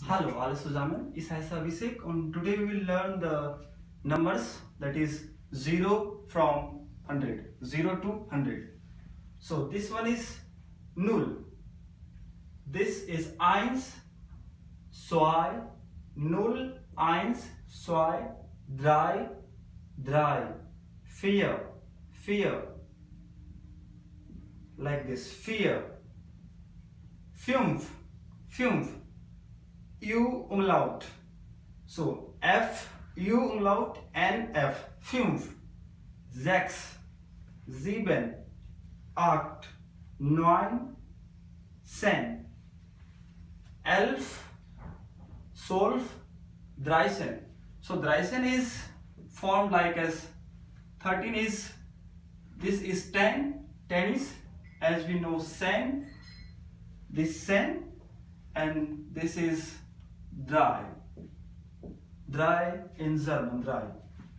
Hallo, alles zusammen. Ich heiße Abhishek and today we will learn the numbers that is 0 from 100. 0 to 100. So this one is null. This is eins, zwei, null, eins, zwei, drei, drei, vier, vier. Like this, vier, fünf, fünf. U umlaut. So F, U umlaut, N, F. Fünf, sechs, sieben, acht, neun, zehn, elf, zwölf, dreizehn. So dreizehn is formed like as 13 is, this is 10, 10 is as we know sen, this sen, and this is drei. Drei in German, drei.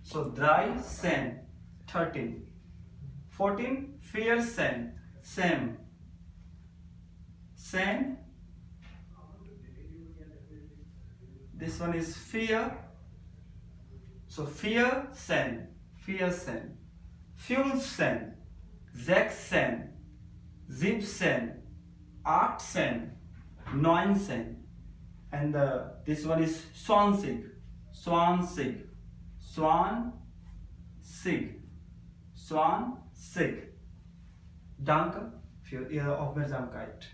So drei, sen, 13. 14, vier, sen, sem. Sen. This one is vier. So vier, sen, vier, sen. Fünf, sen, sechs, sen, siebzehn, achtzehn, 19, and this one is zwanzig, zwanzig, zwanzig, zwanzig. Danke für Ihre Aufmerksamkeit.